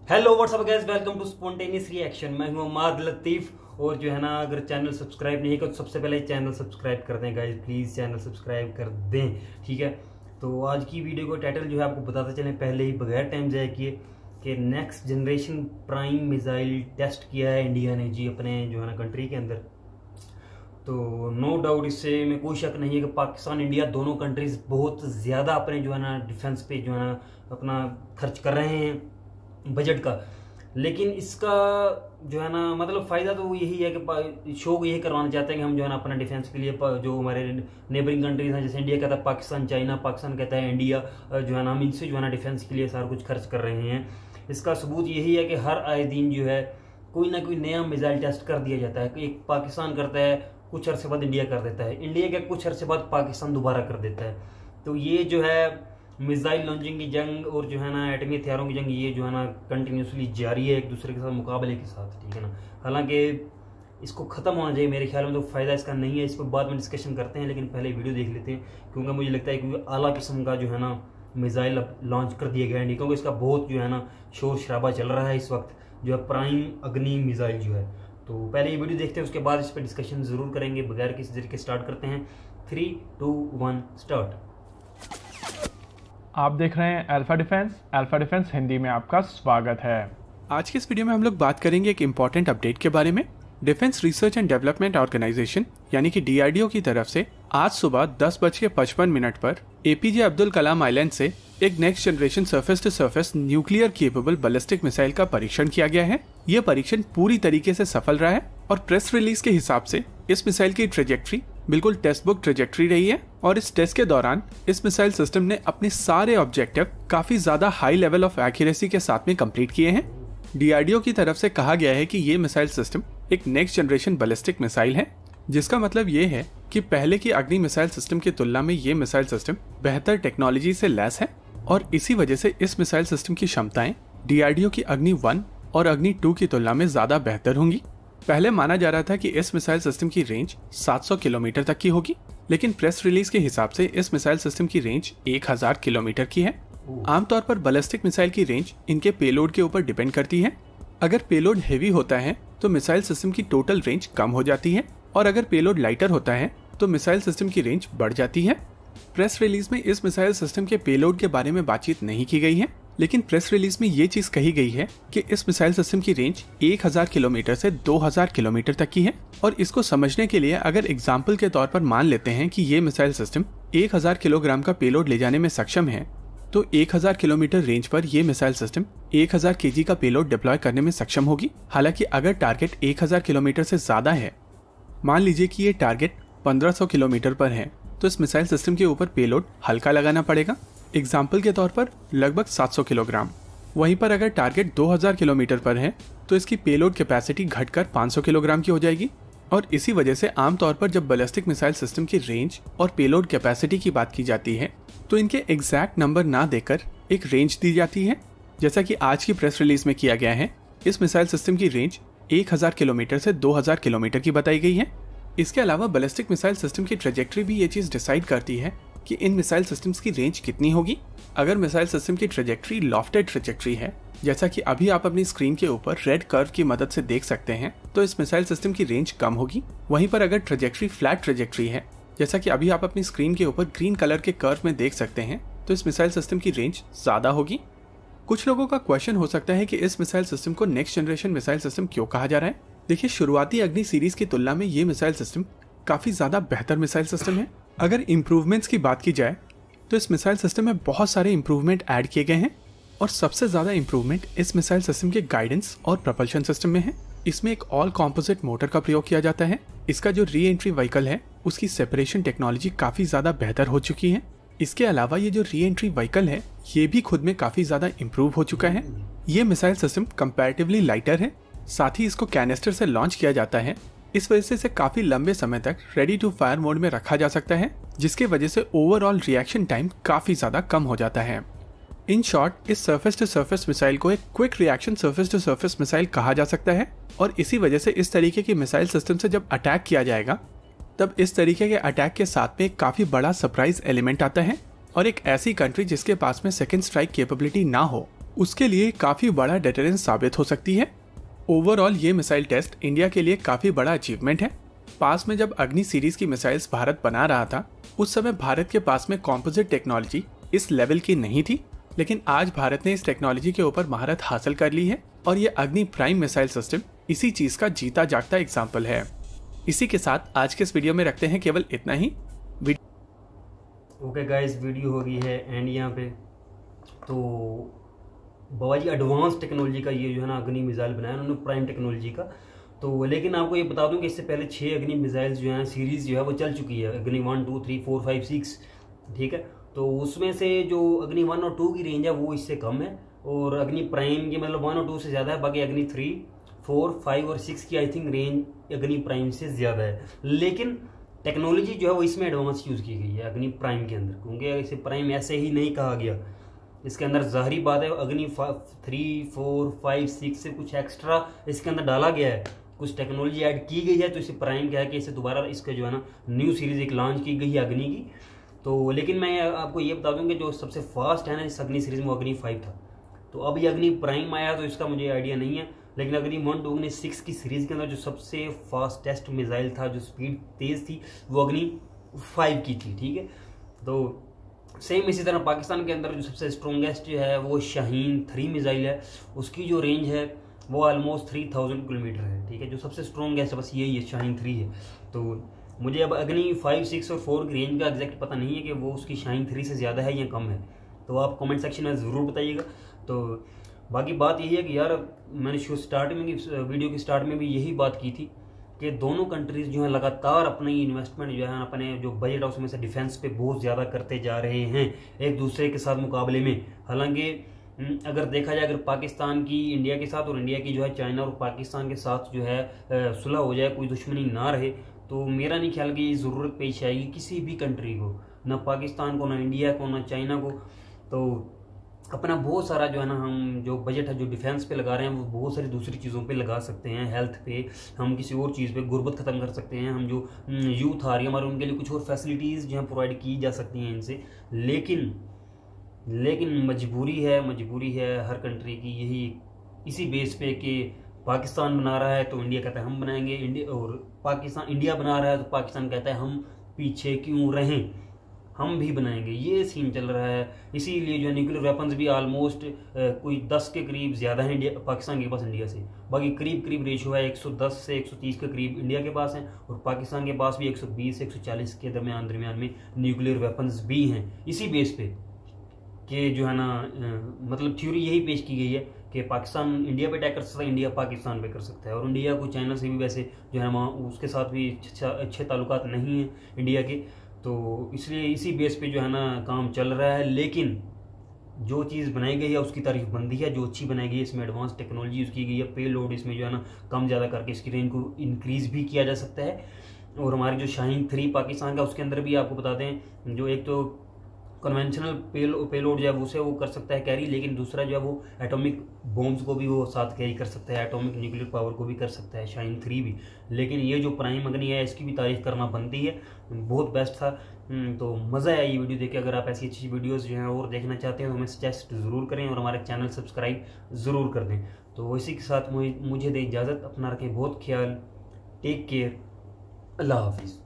Hello what's up guys, welcome to spontaneous reaction. मैं हूं अमाद लतीफ और जो है ना, अगर चैनल सब्सक्राइब नहीं किया तो सबसे पहले चैनल सब्सक्राइब कर दें गाइस, प्लीज़ चैनल सब्सक्राइब कर दें, ठीक है। तो आज की वीडियो का टाइटल जो है आपको बताते चलें पहले ही, बगैर टाइम ज़ाया किए, कि next generation Prime missile test किया है इंडिया ने जी अपने जो है ना कंट्री के अंदर। तो नो डाउट इससे में कोई शक नहीं है कि पाकिस्तान इंडिया दोनों कंट्रीज बहुत ज़्यादा अपने जो है ना डिफेंस पे जो है ना अपना खर्च कर रहे हैं बजट का। लेकिन इसका जो है ना मतलब फ़ायदा तो यही है कि शो यही करवाना चाहते हैं कि हम जो है ना अपना डिफेंस के लिए जो हमारे नेबरिंग कंट्रीज हैं, जैसे इंडिया कहता है पाकिस्तान, चाइना, पाकिस्तान कहता है इंडिया, जो है ना हम इनसे जो है ना डिफेंस के लिए सारा कुछ खर्च कर रहे हैं। इसका सबूत यही है कि हर आए दिन जो है कोई ना कोई नया मिसाइल टेस्ट कर दिया जाता है। एक पाकिस्तान करता है, कुछ अरसे बाद इंडिया कर देता है, इंडिया के कुछ अरसे बाद पाकिस्तान दोबारा कर देता है। तो ये जो है मिसाइल लॉन्चिंग की जंग और जो है ना एटमी हथियारों की जंग, ये जो है ना कंटिन्यूसली जारी है एक दूसरे के साथ मुकाबले के साथ, ठीक है ना। हालांकि इसको ख़त्म होना चाहिए मेरे ख्याल में, तो फ़ायदा इसका नहीं है, इस पर बाद में डिस्कशन करते हैं। लेकिन पहले वीडियो देख लेते हैं, क्योंकि मुझे लगता है कि आला किस्म का जो है ना मिसाइल अब लॉन्च कर दिया गया है, क्योंकि इसका बहुत जो है ना शोर शराबा चल रहा है इस वक्त, जो है प्राइम अग्नि मिसाइल जो है। तो पहले ये वीडियो देखते हैं, उसके बाद इस पर डिस्कशन ज़रूर करेंगे। बगैर किसी तरीके स्टार्ट करते हैं। 3, 2, 1 स्टार्ट। आप देख रहे हैं अल्फा डिफेंस हिंदी में आपका स्वागत है। आज के इस वीडियो में हम लोग बात करेंगे एक इम्पॉर्टेंट अपडेट के बारे में। Defence Research and Development Organisation यानी कि DRDO की तरफ से आज सुबह 10:55 पर APJ अब्दुल कलाम आइलैंड से एक next generation surface to surface nuclear capable ballistic missile का परीक्षण किया गया है। यह परीक्षण पूरी तरीके से सफल रहा है और प्रेस रिलीज के हिसाब से इस मिसाइल की ट्रेजेक्ट्री बिल्कुल टेस्ट बुक ट्रेजेक्ट्री रही है। और इस टेस्ट के दौरान इस मिसाइल सिस्टम ने अपने सारे ऑब्जेक्टिव काफी ज्यादा हाई लेवल ऑफ एक्यूरेसी के साथ में कंप्लीट किए हैं। DRDO की तरफ से कहा गया है कि ये मिसाइल सिस्टम एक नेक्स्ट जनरेशन बैलिस्टिक मिसाइल है, जिसका मतलब ये है कि पहले की अग्नि मिसाइल सिस्टम की तुलना में ये मिसाइल सिस्टम बेहतर टेक्नोलॉजी से लैस है। और इसी वजह से इस मिसाइल सिस्टम की क्षमताएं DRDO की अग्नि 1 और अग्नि 2 की तुलना में ज्यादा बेहतर होंगी। पहले माना जा रहा था कि इस मिसाइल सिस्टम की रेंज 700 किलोमीटर तक की होगी, लेकिन प्रेस रिलीज के हिसाब से इस मिसाइल सिस्टम की रेंज 1000 किलोमीटर की है। आमतौर पर बैलिस्टिक मिसाइल की रेंज इनके पेलोड के ऊपर डिपेंड करती है। अगर पेलोड हेवी होता है तो मिसाइल सिस्टम की टोटल रेंज कम हो जाती है, और अगर पेलोड लाइटर होता है तो मिसाइल सिस्टम की रेंज बढ़ जाती है। प्रेस रिलीज में इस मिसाइल सिस्टम के पेलोड के बारे में बातचीत नहीं की गई है, लेकिन प्रेस रिलीज में ये चीज कही गई है कि इस मिसाइल सिस्टम की रेंज 1000 किलोमीटर से 2000 किलोमीटर तक की है। और इसको समझने के लिए अगर एग्जाम्पल के तौर पर मान लेते हैं कि ये मिसाइल सिस्टम 1000 किलोग्राम का पेलोड ले जाने में सक्षम है, तो 1000 किलोमीटर रेंज पर यह मिसाइल सिस्टम 1000 kg का पेलोड डिप्लॉय करने में सक्षम होगी। हालांकि अगर टारगेट 1000 किलोमीटर से ज्यादा है, मान लीजिए कि ये टारगेट 1500 किलोमीटर पर है, तो इस मिसाइल सिस्टम के ऊपर पेलोड हल्का लगाना पड़ेगा, एग्जाम्पल के तौर पर लगभग 700 किलोग्राम। वहीं पर अगर टारगेट 2000 किलोमीटर पर है तो इसकी पेलोड कैपेसिटी घटकर 500 किलोग्राम की हो जाएगी। और इसी वजह से आमतौर पर जब बैलिस्टिक मिसाइल सिस्टम की रेंज और पेलोड कैपेसिटी की बात की जाती है तो इनके एग्जैक्ट नंबर ना देकर एक रेंज दी जाती है, जैसा कि आज की प्रेस रिलीज में किया गया है। इस मिसाइल सिस्टम की रेंज 1000 किलोमीटर से 2000 किलोमीटर की बताई गई है। इसके अलावा बैलिस्टिक मिसाइल सिस्टम की ट्रेजेक्ट्री भी ये चीज डिसाइड करती है कि इन मिसाइल सिस्टम्स की रेंज कितनी होगी। अगर मिसाइल सिस्टम की ट्रेजेक्ट्री लॉफ्टेड ट्रेजेक्ट्री है, जैसा कि अभी आप अपनी स्क्रीन के ऊपर रेड कर्व की मदद से देख सकते हैं, तो इस मिसाइल सिस्टम की रेंज कम होगी। वहीं पर अगर ट्रेजेक्ट्री फ्लैट ट्रेजेक्ट्री है, जैसा कि अभी आप अपनी स्क्रीन के ऊपर ग्रीन कलर के कर्व में देख सकते हैं, तो इस मिसाइल सिस्टम की रेंज ज्यादा होगी। कुछ लोगों का क्वेश्चन हो सकता है कि इस मिसाइल सिस्टम को नेक्स्ट जनरेशन मिसाइल सिस्टम क्यों कहा जा रहा है। देखिए, शुरुआती अग्नि सीरीज की तुलना में ये मिसाइल सिस्टम काफी ज्यादा बेहतर मिसाइल सिस्टम है। अगर इम्प्रूवमेंट्स की बात की जाए तो इस मिसाइल सिस्टम में बहुत सारे इम्प्रूवमेंट ऐड किए गए हैं, और सबसे ज्यादा इम्प्रूवमेंट इस मिसाइल सिस्टम के गाइडेंस और प्रपल्शन सिस्टम में है। इसमें एक ऑल कॉम्पोजिट मोटर का प्रयोग किया जाता है। इसका जो री एंट्री व्हीकल है उसकी सेपरेशन टेक्नोलॉजी काफी ज्यादा बेहतर हो चुकी है। इसके अलावा ये जो री एंट्री व्हीकल है ये भी खुद में काफी ज्यादा इम्प्रूव हो चुका है। ये मिसाइल सिस्टम कंपैरेटिवली लाइटर है, साथ ही इसको कैनिस्टर से लॉन्च किया जाता है। इस वजह से इसे काफी लंबे समय तक रेडी टू फायर मोड में रखा जा सकता है, जिसके वजह से ओवरऑल रिएक्शन टाइम काफी ज्यादा कम हो जाता है। इन शॉर्ट, इस सरफेस टू सरफेस मिसाइल को एक quick reaction surface to surface missile कहा जा सकता है। और इसी वजह से इस तरीके की मिसाइल सिस्टम से जब अटैक किया जाएगा, तब इस तरीके के अटैक के साथ में काफी बड़ा सरप्राइज एलिमेंट आता है। और एक ऐसी कंट्री जिसके पास में सेकेंड स्ट्राइक कैपेबिलिटी ना हो, उसके लिए काफ़ी बड़ा डिटरेंस साबित हो सकती है। ओवरऑल ये मिसाइल टेस्ट इंडिया के लिए काफ़ी बड़ा अचीवमेंट है। पास में जब अग्नि सीरीज की मिसाइल्स भारत बना रहा था, उस समय भारत के पास में कॉम्पोजिट टेक्नोलॉजी इस लेवल की नहीं थी, लेकिन आज भारत ने इस टेक्नोलॉजी के ऊपर महारत हासिल कर ली है और ये अग्नि प्राइम मिसाइल सिस्टम इसी चीज़ का जीता जागता एग्जाम्पल है। इसी के साथ आज के इस वीडियो में रखते हैं केवल इतना ही। ओके गाइस, वीडियो हो गई है एंड यहाँ पे तो बाबा जी एडवांस टेक्नोलॉजी का ये जो है ना अग्नि मिसाइल बनाया उन्होंने, प्राइम टेक्नोलॉजी का। तो लेकिन आपको ये बता दूं कि इससे पहले 6 अग्नि मिसाइल्स जो है सीरीज जो है वो चल चुकी है, अग्नि 1 2 3 4 5 6, ठीक है। तो उसमें से जो अग्नि 1 और 2 की रेंज है वो इससे कम है, और अग्नि प्राइम की मतलब 1 और 2 से ज़्यादा है। बाकी अग्नि 3 4 5 और 6 की आई थिंक रेंज अग्नि प्राइम से ज़्यादा है, लेकिन टेक्नोलॉजी जो है वो इसमें एडवांस यूज़ की गई है अग्नि प्राइम के अंदर, क्योंकि इसे प्राइम ऐसे ही नहीं कहा गया। इसके अंदर ज़ाहिरी बात है अग्नि 3 4 5 6 से कुछ एक्स्ट्रा इसके अंदर डाला गया है, कुछ टेक्नोलॉजी ऐड की गई है, तो इसे प्राइम क्या है कि इसे दोबारा इसका जो है ना न्यू सीरीज एक लॉन्च की गई है अग्नि की। तो लेकिन मैं आपको ये बता दूं कि जो सबसे फास्ट है ना इस अग्नि सीरीज में वो अग्नि 5 था। तो अब ये अग्नि प्राइम आया तो इसका मुझे आइडिया नहीं है, लेकिन अग्नि 1 2 अग्नि 6 की सीरीज के अंदर जो सबसे फास्टेस्ट मिसाइल था, जो स्पीड तेज थी, वो अग्नि 5 की थी, ठीक है। तो सेम इसी तरह पाकिस्तान के अंदर जो सबसे स्ट्रॉन्गेस्ट जो है वो शाहीन 3 मिसाइल है, उसकी जो रेंज है वो ऑलमोस्ट 3000 किलोमीटर है, ठीक है। जो सबसे स्ट्रॉन्गेस्ट है बस यही है, शाहीन 3 है। तो मुझे अब अग्नि 5 6 और 4 की रेंज का एग्जैक्ट पता नहीं है कि वो उसकी शाहीन 3 से ज़्यादा है या कम है, तो आप कमेंट सेक्शन में ज़रूर बताइएगा। तो बाकी बात यही है कि यार मैंने वीडियो की स्टार्ट में भी यही बात की थी कि दोनों कंट्रीज़ जो है लगातार अपनी इन्वेस्टमेंट जो है अपने जो बजट है उसमें से डिफेंस पे बहुत ज़्यादा करते जा रहे हैं एक दूसरे के साथ मुकाबले में। हालांकि अगर देखा जाए, अगर पाकिस्तान की इंडिया के साथ और इंडिया की जो है चाइना और पाकिस्तान के साथ जो है सुलह हो जाए, कोई दुश्मनी ना रहे, तो मेरा नहीं ख्याल कि ये ज़रूरत पेश आएगी किसी भी कंट्री को, ना पाकिस्तान को, ना इंडिया को, ना चाइना को। तो अपना बहुत सारा जो है ना हम जो बजट है जो डिफेंस पे लगा रहे हैं वो बहुत सारी दूसरी चीज़ों पे लगा सकते हैं, हेल्थ पे, हम किसी और चीज़ पे गुर्बत ख़त्म कर सकते हैं, हम जो यूथ आ रही है हमारे उनके लिए कुछ और फैसिलिटीज़ जो है प्रोवाइड की जा सकती हैं इनसे। लेकिन मजबूरी है हर कंट्री की यही, इसी बेस पे कि पाकिस्तान बना रहा है तो इंडिया कहता है हम बनाएंगे, इंडिया बना रहा है तो पाकिस्तान कहता है हम पीछे क्यों रहें, हम भी बनाएंगे, ये सीन चल रहा है। इसीलिए जो न्यूक्लियर वेपन्स भी ऑलमोस्ट कोई 10 के करीब ज़्यादा है पाकिस्तान के पास इंडिया से। बाकी करीब रेशो है 110 से 130 के करीब इंडिया के पास है, और पाकिस्तान के पास भी 120 से 140 के दरमियान में न्यूक्लियर वेपन्स भी हैं। इसी बेस पे कि जो है ना मतलब थ्योरी यही पेश की गई है कि पाकिस्तान इंडिया पे अटैक कर सकता है, इंडिया पाकिस्तान पे कर सकता है, और इंडिया को चाइना से भी वैसे जो है वहाँ उसके साथ भी अच्छे ताल्लुकात नहीं हैं इंडिया के। तो इसलिए इसी बेस पे जो है ना काम चल रहा है। लेकिन जो चीज़ बनाई गई है उसकी तारीफ बनती है, जो अच्छी बनाई गई है इसमें एडवांस टेक्नोलॉजी यूज़ की गई है, पे लोड इसमें जो है ना कम ज़्यादा करके इसकी रेंज को इंक्रीज़ भी किया जा सकता है। और हमारी जो शाहीन 3 पाकिस्तान का उसके अंदर भी आपको बताते हैं, जो एक तो कन्वेंशनल पेलोड जो है उसे वो कर सकता है कैरी, लेकिन दूसरा जो है वो एटॉमिक बॉम्ब्स को भी वो साथ कैरी कर सकता है, एटॉमिक न्यूक्लियर पावर को भी कर सकता है शाहीन 3 भी। लेकिन ये जो प्राइम अग्नि है इसकी भी तारीफ करना बनती है, बहुत बेस्ट था। तो मज़ा आया ये वीडियो देख के। अगर आप ऐसी अच्छी वीडियोज़ जो हैं और देखना चाहते हैं तो हमें सजेस्ट ज़रूर करें और हमारे चैनल सब्सक्राइब ज़रूर कर दें। तो इसी के साथ मुझे दें इजाज़त, अपना रखें बहुत ख्याल, टेक केयर, अल्लाह हाफिज़।